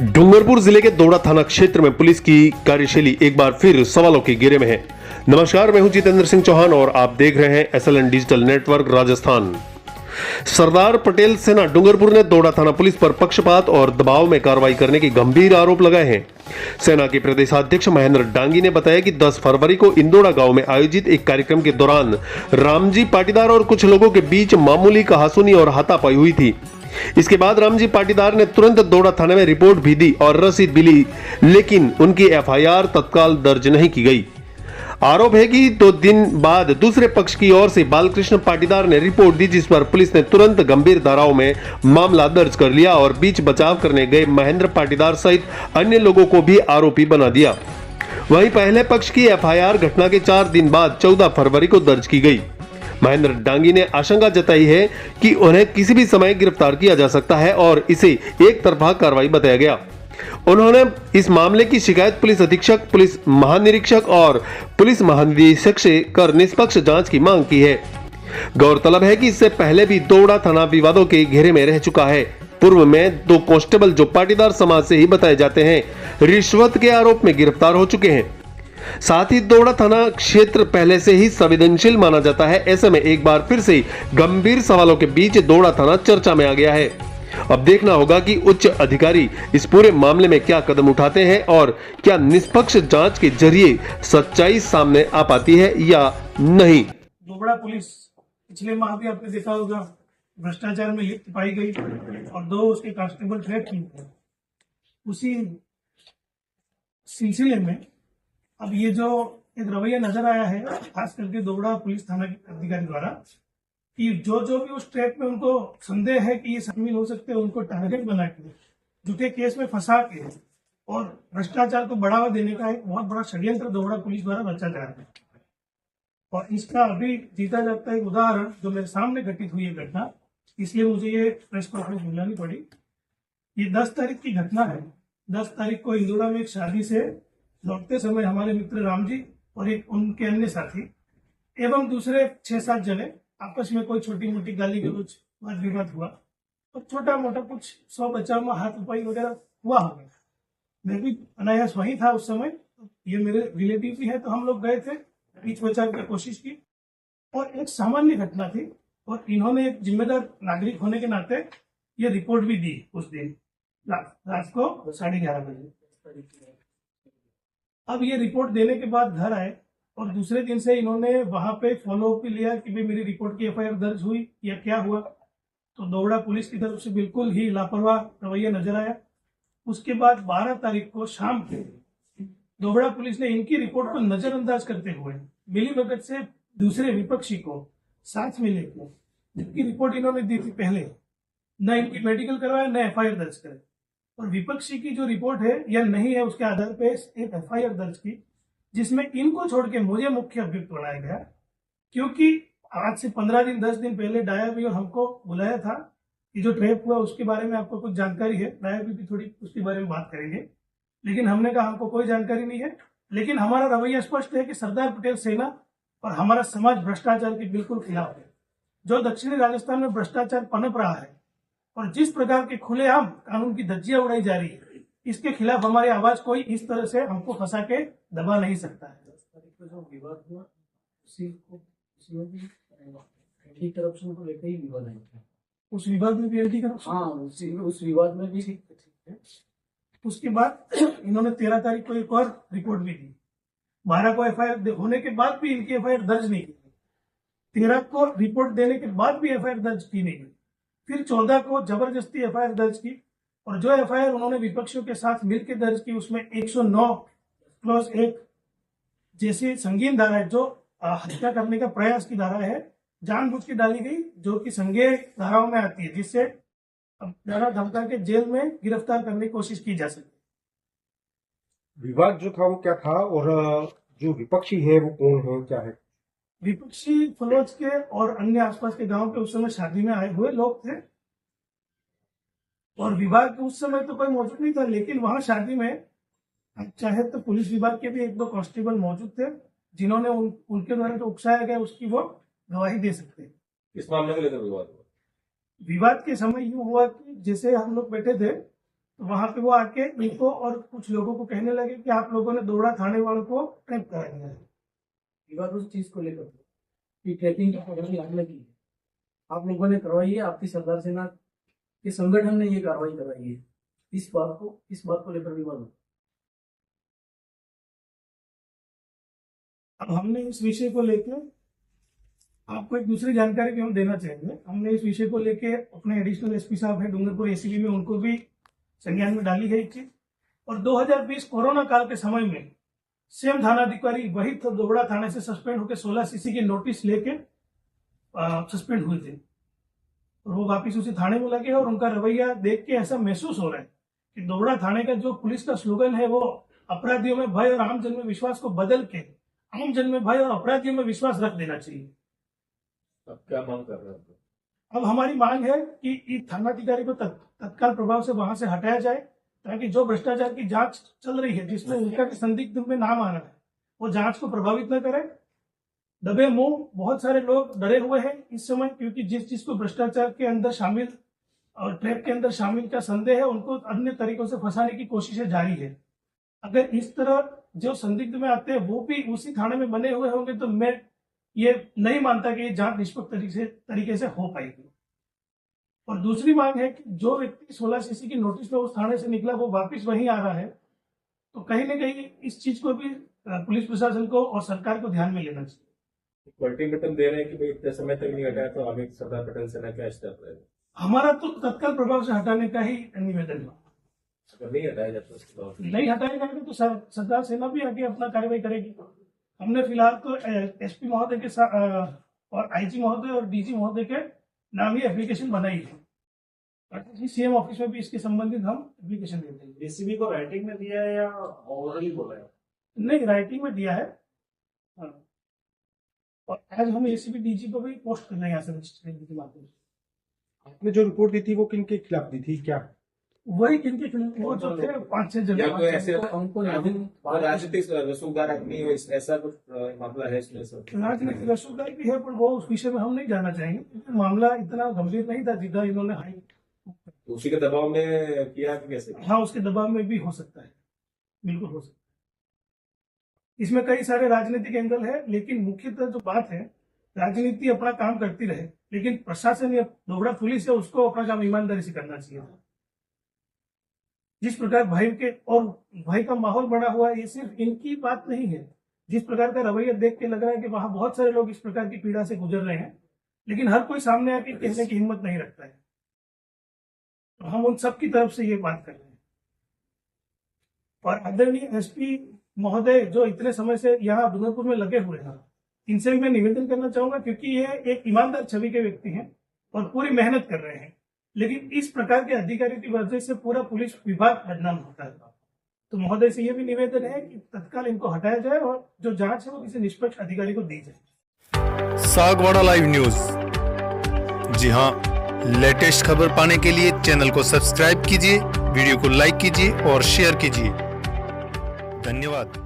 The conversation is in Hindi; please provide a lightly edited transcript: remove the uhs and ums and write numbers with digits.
डूंगरपुर जिले के दोड़ा थाना क्षेत्र में पुलिस की कार्यशैली एक बार फिर सवालों के घेरे में है। नमस्कार, मैं हूं जितेंद्र सिंह चौहान और आप देख रहे हैं SLN digital network Rajasthan. Sardar Patel सेना डूंगरपुर ने दोड़ा थाना पुलिस पर पक्षपात और दबाव में कार्रवाई करने के गंभीर आरोप लगाए हैं। सेना के प्रदेशाध्यक्ष महेंद्र डांगी ने बताया कि 10 फरवरी को इंदोड़ा गांव में आयोजित एक कार्यक्रम के दौरान रामजी पाटीदार और कुछ लोगों के बीच मामूली कहासुनी और हाथापाई हुई थी। इसके बाद रामजी पाटीदार ने तुरंत दोड़ा थाने में रिपोर्ट भी दी और रसीद भी ली, लेकिन उनकी FIR तत्काल दर्ज नहीं की गई। आरोप है कि 2 दिन बाद दूसरे पक्ष की ओर से बालकृष्ण पाटीदार ने रिपोर्ट दी, जिस पर पुलिस ने तुरंत गंभीर धाराओं में मामला दर्ज कर लिया और बीच बचाव करने गए महेंद्र पाटीदार सहित अन्य लोगों को भी आरोपी बना दिया। वहीं पहले पक्ष की FIR घटना के 4 दिन बाद 14 फरवरी को दर्ज की गई। महेंद्र डांगी ने आशंका जताई है कि उन्हें किसी भी समय गिरफ्तार किया जा सकता है और इसे एक तरफा कार्रवाई बताया गया। उन्होंने इस मामले की शिकायत पुलिस अधीक्षक, पुलिस महानिरीक्षक और पुलिस महानिदेशक से कर निष्पक्ष जांच की मांग की है। गौरतलब है कि इससे पहले भी दोड़ा थाना विवादों के घेरे में रह चुका है। पूर्व में 2 कांस्टेबल जो पाटीदार समाज से ही बताए जाते हैं, रिश्वत के आरोप में गिरफ्तार हो चुके हैं। साथ ही दोड़ा थाना क्षेत्र पहले से ही संवेदनशील माना जाता है। ऐसे में एक बार फिर से गंभीर सवालों के बीच दोड़ा थाना चर्चा में आ गया है। अब देखना होगा कि उच्च अधिकारी इस पूरे मामले में क्या कदम उठाते हैं और क्या निष्पक्ष जांच के जरिए सच्चाई सामने आ पाती है या नहीं। दोड़ा पुलिस पिछले माह भी आपने देखा होगा भ्रष्टाचार में लिप्त पाई गई और 2 उसके कांस्टेबल ट्रैक की। उसी सिलसिले में अब ये जो एक रवैया नजर आया है, खास करके दोड़ा पुलिस थाना के अधिकारी द्वारा, कि जो भी उस ट्रैक में उनको संदेह है कि ये शामिल हो सकते हैं, उनको टारगेट बना के झूठे केस में फंसा के और भ्रष्टाचार को बढ़ावा देने का एक बहुत बड़ा षड्यंत्र दोड़ा पुलिस द्वारा रचा जा रहा है। और इसका अभी जीता जाता एक उदाहरण जो मेरे सामने घटित हुई है घटना, इसलिए मुझे ये प्रेस कॉन्फ्रेंस बुलानी पड़ी। ये 10 तारीख की घटना है। 10 तारीख को इंदौरा में एक शादी से लौटते समय हमारे मित्र रामजी और एक उनके अन्य साथी एवं दूसरे 6-7 जने आपस में कोई छोटी मोटी गाली गलौज वाद विवाद हुआ और छोटा मोटा कुछ 100 बचाव में हाथ उपाई वगैरह हुआ होगा। मैं भी अनायास वहीं था उस समय, ये मेरे रिलेटिव भी है, तो हम लोग गए थे, बीच बचाव की कोशिश की और एक सामान्य घटना थी। और इन्होंने एक जिम्मेदार नागरिक होने के नाते ये रिपोर्ट भी दी उस दिन रात को 11:30 बजे। अब ये रिपोर्ट देने के बाद घर आए और दूसरे दिन से इन्होंने वहां पे फॉलोअप भी लिया कि भाई मेरी रिपोर्ट की FIR दर्ज हुई या क्या हुआ। तो दोड़ा पुलिस की तरफ से बिल्कुल ही लापरवाह रवैया नजर आया। उसके बाद 12 तारीख को शाम को दोड़ा पुलिस ने इनकी रिपोर्ट को नजरअंदाज करते हुए मिलीभगत से दूसरे विपक्षी को साथ में लेकर, जबकि रिपोर्ट इन्होंने दी थी पहले, न इनकी मेडिकल करवाया न FIR दर्ज करे, और विपक्षी की जो रिपोर्ट है या नहीं है उसके आधार पे एक FIR दर्ज की, जिसमें इनको छोड़ के मुझे मुख्य अभियुक्त बनाया गया। क्योंकि आज से 15 दिन 10 दिन पहले डाया भी और हमको बुलाया था कि जो ट्रैप हुआ उसके बारे में आपको कुछ जानकारी है, डाया भी थोड़ी उसके बारे में बात करेंगे, लेकिन हमने कहा हमको कोई जानकारी नहीं है। लेकिन हमारा रवैया स्पष्ट है कि सरदार पटेल सेना और हमारा समाज भ्रष्टाचार के बिल्कुल खिलाफ है। जो दक्षिणी राजस्थान में भ्रष्टाचार पनप रहा है और जिस प्रकार के खुलेआम कानून की धज्जियां उड़ाई जा रही है, इसके खिलाफ हमारी आवाज कोई इस तरह से हमको फंसा के दबा नहीं सकता है। जो विवाद हुआ उसी तरफ से उनको लेकर ही विवाद है। उस विवाद में भी एलटी का हाँ, उस विवाद में भी ठीक है। उसके बाद इन्होंने 13 तारीख को एक और रिपोर्ट भी दी। 12 को FIR होने के बाद भी इनकी FIR दर्ज नहीं की। 13 को रिपोर्ट देने के बाद भी FIR दर्ज की नहीं गई। फिर 14 को जबरदस्ती FIR दर्ज की और जो FIR उन्होंने विपक्षियों के साथ मिलकर दर्ज की उसमें 109(1) जैसी संगीन धारा है, जो हत्या करने का प्रयास की धारा है, जानबूझ के डाली गई, जो कि संज्ञेय धाराओं में आती है, जिससे डरा धमका के जेल में गिरफ्तार करने की कोशिश की जा सकती। विवाद जो था वो क्या था और जो विपक्षी है वो कौन है, क्या है? विपक्षी फलोज के और अन्य आसपास के गांव के उस समय शादी में आए हुए लोग थे और विभाग उस समय तो कोई मौजूद नहीं था, लेकिन वहां शादी में चाहे तो पुलिस विभाग के भी 1-2 कांस्टेबल मौजूद थे, जिन्होंने उनके द्वारा जो उकसाया गया उसकी वो गवाही दे सकते हैं। इस मामले को लेकर विवाद हुआ? विवाद के समय यूँ हुआ कि जैसे हम लोग बैठे थे तो वहां पे वो आके इनको और कुछ लोगों को कहने लगे कि आप लोगों ने दोड़ा थाने वालों को ट्रैप करा दिया है। विवाद उस चीज को लेकर था कि ट्रैपिंग की कार्रवाई आपने की है, आप लोगों ने करवाई है, आपकी सरदार सेना के संगठन ने ये कार्रवाई करवाई है, इस बात को लेकर विवाद हो। अब हमने इस विषय को लेकर आपको एक दूसरी जानकारी भी हम देना चाहेंगे। हमने इस विषय को लेके अपने एडिशनल एसपी साहब है डूंगरपुर एसीबी में, उनको भी संज्ञान में डाली है चीज। और 2020 कोरोना काल के समय में सेम थानाधिकारी वही तो दोबड़ा थाने से सस्पेंड होकर 16 सीसी के नोटिस लेके सस्पेंड हुए थे और वो वापिस उसी थाने में लगे और उनका रवैया देख के ऐसा महसूस हो रहा है कि दोबड़ा थाने का जो पुलिस का स्लोगन है वो अपराधियों में भय और आम जन में विश्वास को बदल के आम जन में भय और अपराधियों में विश्वास रख देना चाहिए। अब क्या मांग कर रहे हैं? अब हमारी मांग है कि इस थानाधिकारी को तत्काल प्रभाव से वहां से हटाया जाए ताकि जो भ्रष्टाचार की जांच चल रही है जिसमें उनका संदिग्ध में नाम आ रहा है वो जांच को प्रभावित न करे। दबे मुंह बहुत सारे लोग डरे हुए हैं इस समय, क्योंकि जिस चीज को भ्रष्टाचार के अंदर शामिल और ट्रैप के अंदर शामिल का संदेह है उनको अन्य तरीकों से फंसाने की कोशिशें जारी है। अगर इस तरह जो संदिग्ध में आते हैं वो भी उसी थाने में बने हुए होंगे तो मैं ये नहीं मानता कि ये जांच निष्पक्ष तरीके से हो पाएगी। और दूसरी मांग है कि जो व्यक्ति 16 सीसी की नोटिस में उस थाने से निकला वो वापस वहीं आ रहा है, तो कहीं ना कहीं इस चीज को भी पुलिस प्रशासन को और सरकार को ध्यान में लेना चाहिए। अल्टीमेटम दे रहे हैं कि भाई इतने समय तक नहीं हटाया तो आगे सरदार पटेल सेना क्या स्टेप रहेगा? हमारा तो तत्काल प्रभाव से हटाने का ही निवेदन है। अगर नहीं हटाया जाता तो उसके बाद नहीं हटाया जाएगा तो सरदार सेना भी आगे अपना कार्रवाई करेगी। हमने फिलहाल तो एसपी महोदय के साथ और आईजी महोदय और डीजी महोदय के नाम ही एप्लीकेशन बनाई है। सीएम ऑफिस में भी इसके संबंधित हम एप्लीकेशन देते हैं। डीसीबी को राइटिंग में दिया है या ओरली बोला है? नहीं, राइटिंग में दिया है। हाँ। और आज हम एसीबी डीजी को भी पोस्ट कर रहे हैं यहाँ से रजिस्ट्रेशन के माध्यम से। आपने जो रिपोर्ट दी थी वो किन के खिलाफ दी थी? क्या वही किनके खिलाफ? वो जो थे 5-6 या जगह कोई ऐसे उनको राजनीतिक रसूखदार आदमी हो ऐसा कुछ मामला है इसमें सर? राजनीतिक रसूखदारी भी है, पर वो उस विषय में हम नहीं जाना चाहेंगे क्योंकि मामला इतना गंभीर नहीं था जितना इन्होंने हाई। तो उसी के दबाव में किया कि कैसे? हाँ, उसके दबाव में भी हो सकता है, बिल्कुल हो सकता है। इसमें कई सारे राजनीतिक एंगल है, लेकिन मुख्यतः जो बात है राजनीति अपना काम करती रहे, लेकिन प्रशासन या दोबड़ा पुलिस है उसको अपना काम ईमानदारी से करना चाहिए। जिस प्रकार भय का माहौल बना हुआ है, ये सिर्फ इनकी बात नहीं है। जिस प्रकार का रवैया देख के लग रहा है कि वहां बहुत सारे लोग इस प्रकार की पीड़ा से गुजर रहे हैं, लेकिन हर कोई सामने आके कहने की हिम्मत नहीं रखता है। तो हम उन सब की तरफ से ये बात कर रहे हैं। और आदरणीय एसपी महोदय जो इतने समय से यहाँ डूंगरपुर में लगे हुए हैं, इनसे भी मैं निवेदन करना चाहूंगा, क्योंकि ये एक ईमानदार छवि के व्यक्ति हैं और पूरी मेहनत कर रहे हैं, लेकिन इस प्रकार के अधिकारियों की वजह से पूरा पुलिस विभाग बदनाम होता है। तो महोदय से यह भी निवेदन है कि तत्काल इनको हटाया जाए और जो जांच है वो किसी निष्पक्ष अधिकारी को दी जाए। सागवाड़ा लाइव न्यूज, जी हाँ, लेटेस्ट खबर पाने के लिए चैनल को सब्सक्राइब कीजिए, वीडियो को लाइक कीजिए और शेयर कीजिए। धन्यवाद।